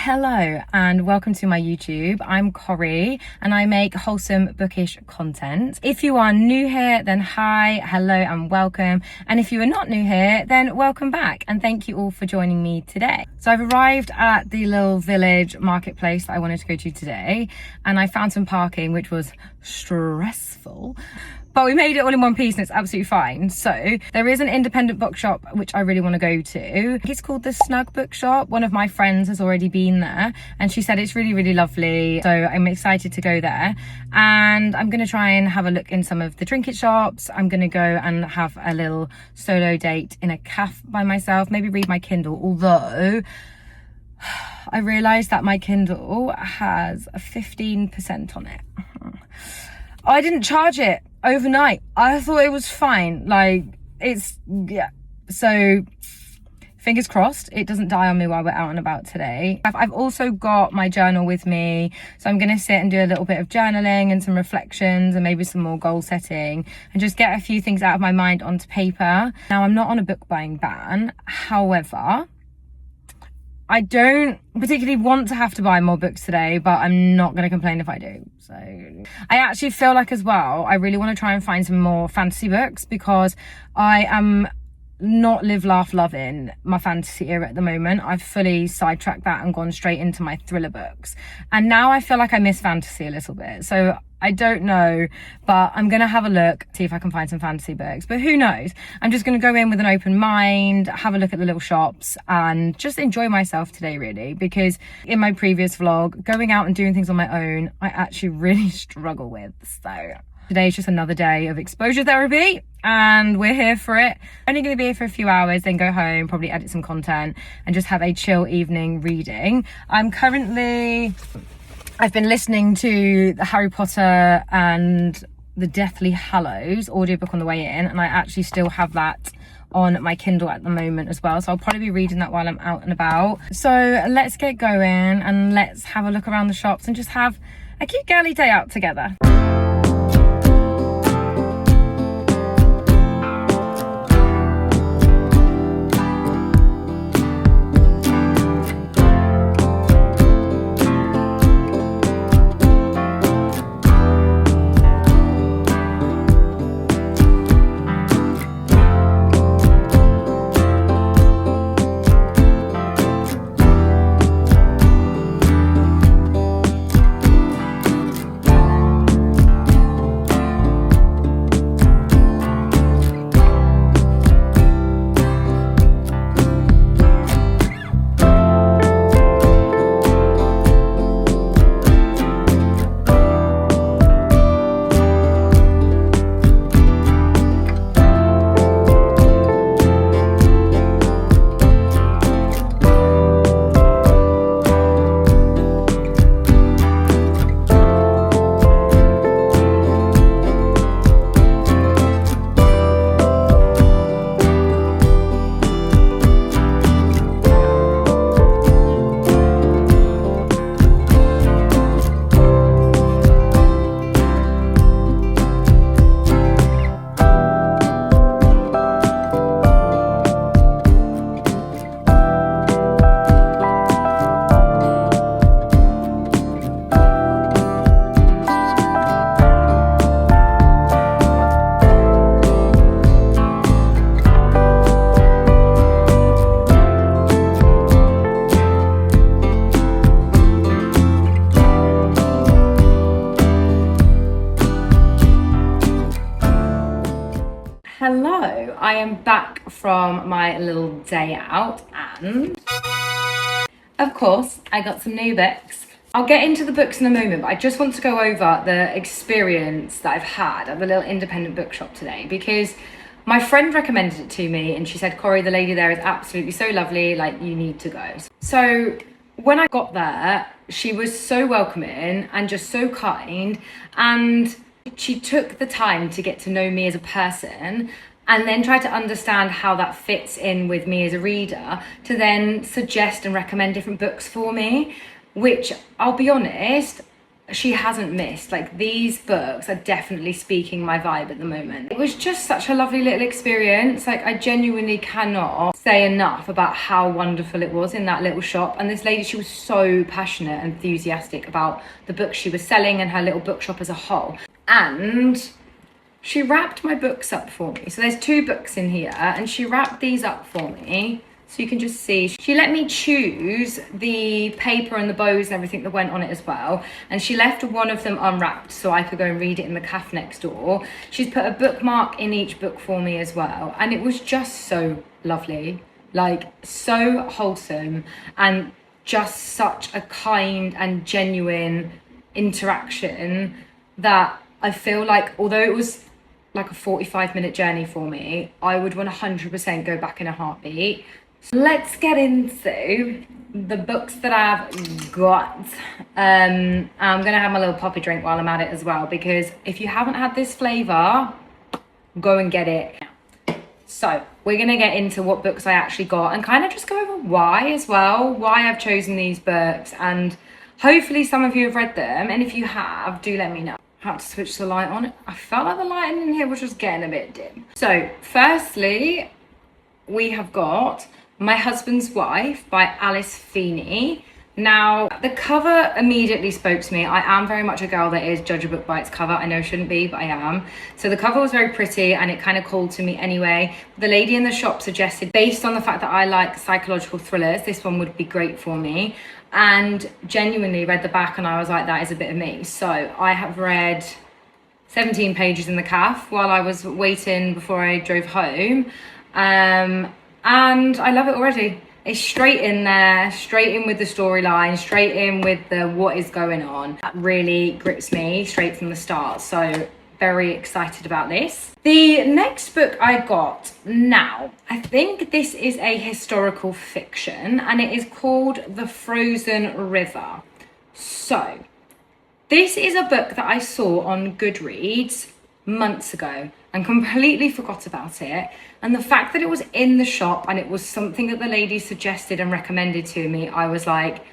Hello and welcome to my YouTube. I'm Corrie and I make wholesome bookish content. If you are new here, then hi, hello and welcome. And if you are not new here, then welcome back and thank you all for joining me today. So I've arrived at the little village marketplace that I wanted to go to today and I found some parking, which was stressful. But we made it all in one piece and it's absolutely fine. So there is an independent bookshop which I really want to go to. It's called the Snug Bookshop. One of my friends has already been there and she said it's really, really lovely. So I'm excited to go there. And I'm going to try and have a look in some of the trinket shops. I'm going to go and have a little solo date in a cafe by myself, maybe read my Kindle. Although I realised that my Kindle has a 15% on it. I didn't charge it overnight. I thought it was fine. Yeah. So fingers crossed it doesn't die on me while we're out and about today. I've also got my journal with me. So I'm going to sit and do a little bit of journaling and some reflections and maybe some more goal setting and just get a few things out of my mind onto paper. Now, I'm not on a book buying ban. However, I don't particularly want to have to buy more books today, but I'm not going to complain if I do. So I actually feel like as well, I really want to try and find some more fantasy books because I am not live, laugh, loving my fantasy era at the moment. I've fully sidetracked that and gone straight into my thriller books. And now I feel like I miss fantasy a little bit. So I don't know, but I'm going to have a look, see if I can find some fantasy books. But who knows? I'm just going to go in with an open mind, have a look at the little shops and just enjoy myself today, really. Because in my previous vlog, going out and doing things on my own, I actually really struggle with. So today is just another day of exposure therapy and we're here for it. Only going to be here for a few hours, then go home, probably edit some content and just have a chill evening reading. I've been listening to the Harry Potter and the Deathly Hallows audiobook on the way in, and I actually still have that on my Kindle at the moment as well. So I'll probably be reading that while I'm out and about. So let's get going and let's have a look around the shops and just have a cute girly day out together. Hello, I am back from my little day out and of course I got some new books. I'll get into the books in a moment, but I just want to go over the experience that I've had at the little independent bookshop today because my friend recommended it to me and she said, Corrie, the lady there is absolutely so lovely, like you need to go. So when I got there, she was so welcoming and just so kind and she took the time to get to know me as a person and then try to understand how that fits in with me as a reader to then suggest and recommend different books for me, which I'll be honest, she hasn't missed. Like, these books are definitely speaking my vibe at the moment. It was just such a lovely little experience. Like, I genuinely cannot say enough about how wonderful it was in that little shop. And this lady, she was so passionate and enthusiastic about the books she was selling and her little bookshop as a whole. And she wrapped my books up for me. So there's 2 books in here, and she wrapped these up for me. So you can just see, she let me choose the paper and the bows and everything that went on it as well. And she left one of them unwrapped so I could go and read it in the cafe next door. She's put a bookmark in each book for me as well. And it was just so lovely, like so wholesome, and just such a kind and genuine interaction that I feel like, although it was like a 45-minute journey for me, I would 100% go back in a heartbeat. So let's get into the books that I've got. I'm gonna have my little poppy drink while I'm at it as well, because if you haven't had this flavour, go and get it. So we're gonna get into what books I actually got and kind of just go over why as well, why I've chosen these books, and hopefully some of you have read them, and if you have, do let me know. I had to switch the light on. I felt like the lighting in here was just getting a bit dim. So firstly, we have got My Husband's Wife by Alice Feeney. Now, the cover immediately spoke to me. I am very much a girl that is judge a book by its cover. I know I shouldn't be, but I am. So the cover was very pretty and it kind of called to me anyway. The lady in the shop suggested, based on the fact that I like psychological thrillers, this one would be great for me. And genuinely read the back and I was like, that is a bit of me. So I have read 17 pages in the cafe while I was waiting before I drove home. And I love it already. It's straight in there, straight in with the storyline, straight in with the what is going on. That really grips me straight from the start. So very excited about this. The next book I got, now, I think this is a historical fiction and it is called The Frozen River. So this is a book that I saw on Goodreads months ago and completely forgot about it. And the fact that it was in the shop and it was something that the lady suggested and recommended to me, I was like,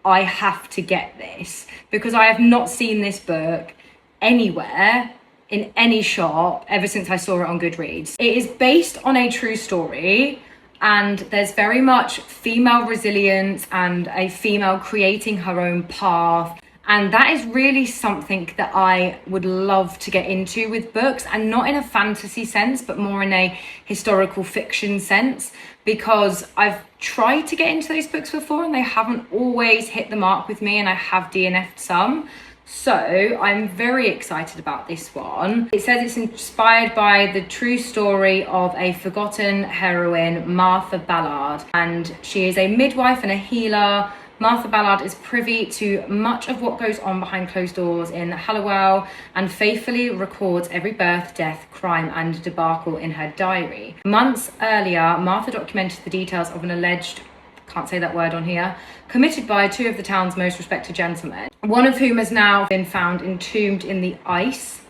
I have to get this, because I have not seen this book anywhere in any shop ever since I saw it on Goodreads. It is based on a true story, and there's very much female resilience and a female creating her own path. And that is really something that I would love to get into with books, and not in a fantasy sense, but more in a historical fiction sense, because I've tried to get into those books before and they haven't always hit the mark with me, and I have DNF'd some. So I'm very excited about this one. It says it's inspired by the true story of a forgotten heroine, Martha Ballard, and she is a midwife and a healer. Martha Ballard is privy to much of what goes on behind closed doors in Halliwell and faithfully records every birth, death, crime and debacle in her diary. Months earlier, Martha documented the details of an alleged, can't say that word on here, committed by 2 of the town's most respected gentlemen, one of whom has now been found entombed in the ice.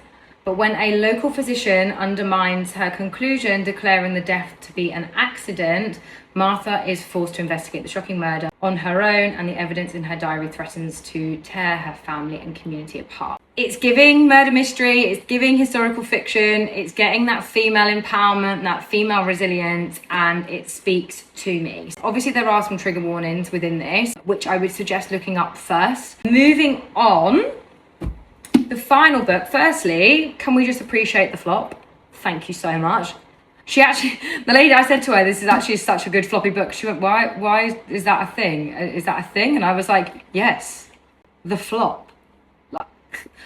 But when a local physician undermines her conclusion, declaring the death to be an accident, Martha is forced to investigate the shocking murder on her own, and the evidence in her diary threatens to tear her family and community apart. It's giving murder mystery, it's giving historical fiction, it's getting that female empowerment, that female resilience, and it speaks to me. Obviously there are some trigger warnings within this, which I would suggest looking up first. Moving on, the final book. Firstly, can we just appreciate the flop? Thank you so much. She actually, the lady, I said to her, this is actually such a good floppy book. She went, why is that a thing? Is that a thing? And I was like, yes, the flop. Like,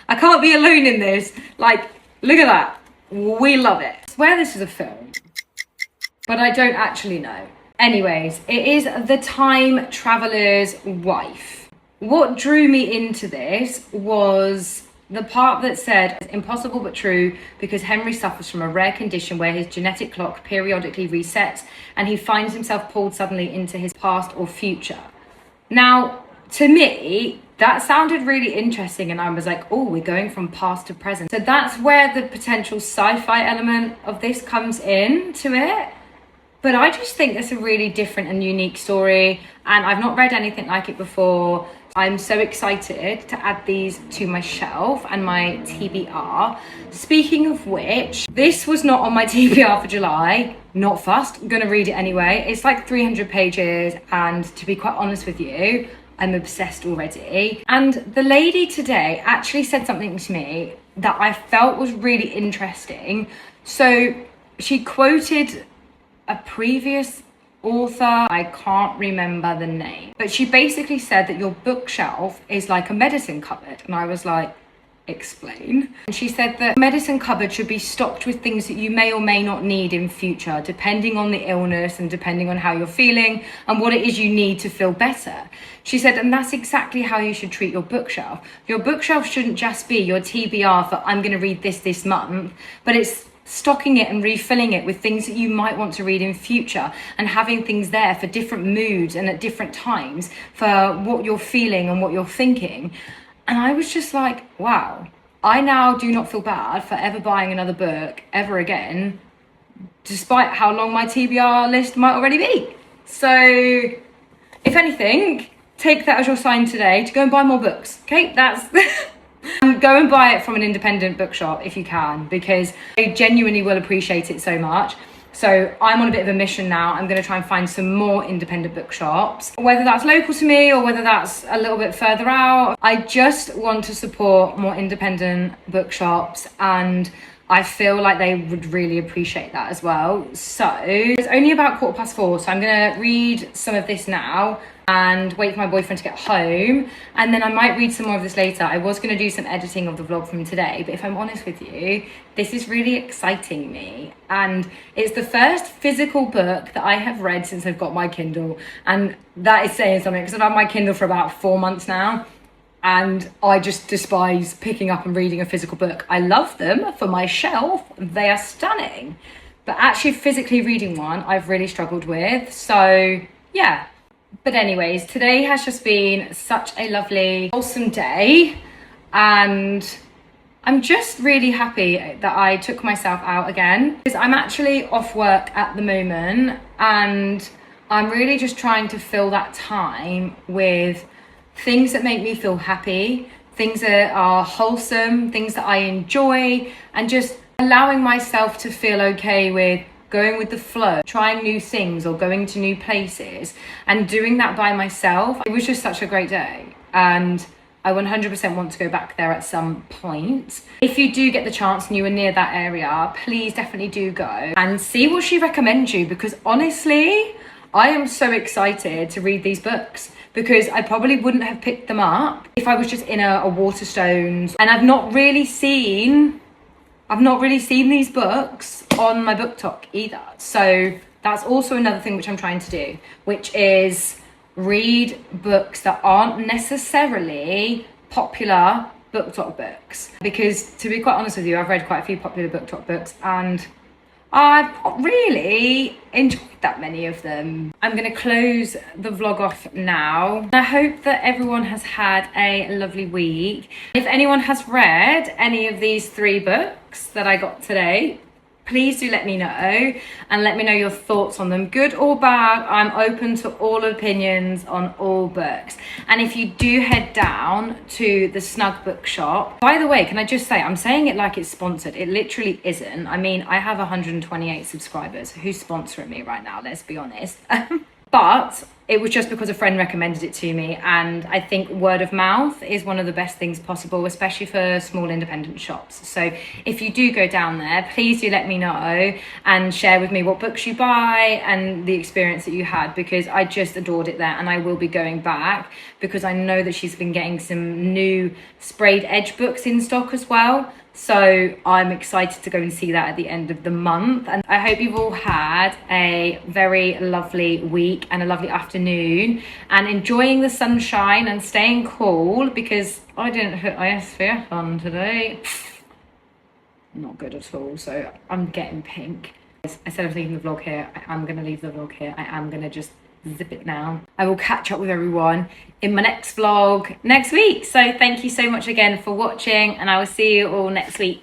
I can't be alone in this. Like, look at that. We love it. I swear this is a film, but I don't actually know. Anyways, it is The Time Traveler's Wife. What drew me into this was the part that said, impossible but true, because Henry suffers from a rare condition where his genetic clock periodically resets and he finds himself pulled suddenly into his past or future. Now, to me, that sounded really interesting, and I was like, oh, we're going from past to present. So that's where the potential sci-fi element of this comes in to it. But I just think it's a really different and unique story, and I've not read anything like it before. I'm so excited to add these to my shelf and my TBR. Speaking of which, this was not on my TBR for July. Not fussed, I'm gonna read it anyway. It's like 300 pages, and to be quite honest with you, I'm obsessed already. And the lady today actually said something to me that I felt was really interesting. So she quoted a previous author, I can't remember the name, but she basically said that your bookshelf is like a medicine cupboard. And I was like, explain. And she said that medicine cupboard should be stocked with things that you may or may not need in future, depending on the illness and depending on how you're feeling and what it is you need to feel better. She said, and that's exactly how you should treat your bookshelf. Your bookshelf shouldn't just be your TBR for I'm going to read this month, but it's stocking it and refilling it with things that you might want to read in future, and having things there for different moods and at different times for what you're feeling and what you're thinking. And I was just like, wow, I now do not feel bad for ever buying another book ever again, despite how long my TBR list might already be. So if anything, take that as your sign today to go and buy more books. Okay, that's go and buy it from an independent bookshop if you can, because I genuinely will appreciate it so much. So I'm on a bit of a mission now. I'm going to try and find some more independent bookshops, whether that's local to me or whether that's a little bit further out. I just want to support more independent bookshops, and I feel like they would really appreciate that as well. So it's only about 4:15, so I'm going to read some of this now and wait for my boyfriend to get home, and then I might read some more of this later. I was going to do some editing of the vlog from today, but if I'm honest with you, this is really exciting me, and it's the first physical book that I have read since I've got my Kindle, and that is saying something because I've had my Kindle for about 4 months now, and I just despise picking up and reading a physical book. I love them for my shelf, they are stunning, but actually physically reading one I've really struggled with. So yeah. But anyways, today has just been such a lovely, wholesome day, and I'm just really happy that I took myself out again, because I'm actually off work at the moment, and I'm really just trying to fill that time with things that make me feel happy, things that are wholesome, things that I enjoy, and just allowing myself to feel okay with going with the flow, trying new things or going to new places and doing that by myself. It was just such a great day, and I 100% want to go back there at some point. If you do get the chance and you are near that area, please definitely do go and see what she recommends you, because honestly, I am so excited to read these books, because I probably wouldn't have picked them up if I was just in a Waterstones, and I've not really seen these books on my BookTok either. So that's also another thing which I'm trying to do, which is read books that aren't necessarily popular BookTok books. Because to be quite honest with you, I've read quite a few popular BookTok books, and I've not really enjoyed that many of them. I'm going to close the vlog off now. I hope that everyone has had a lovely week. If anyone has read any of these 3 books that I got today, please do let me know, and let me know your thoughts on them, good or bad. I'm open to all opinions on all books. And if you do head down to the Snug Bookshop, by the way, can I just say, I'm saying it like it's sponsored. It literally isn't. I mean, I have 128 subscribers. Who's sponsoring me right now? Let's be honest. But it was just because a friend recommended it to me, and I think word of mouth is one of the best things possible, especially for small independent shops. So if you do go down there, please do let me know and share with me what books you buy and the experience that you had, because I just adored it there, and I will be going back because I know that she's been getting some new sprayed edge books in stock as well. So I'm excited to go and see that at the end of the month. And I hope you've all had a very lovely week and a lovely afternoon, and enjoying the sunshine and staying cool, because I didn't put my SPF on today. Not good at all, so I'm getting pink. I said I was leaving the vlog here. I am going to leave the vlog here. I am going to just zip it now. I will catch up with everyone in my next vlog next week. So thank you so much again for watching, and I will see you all next week.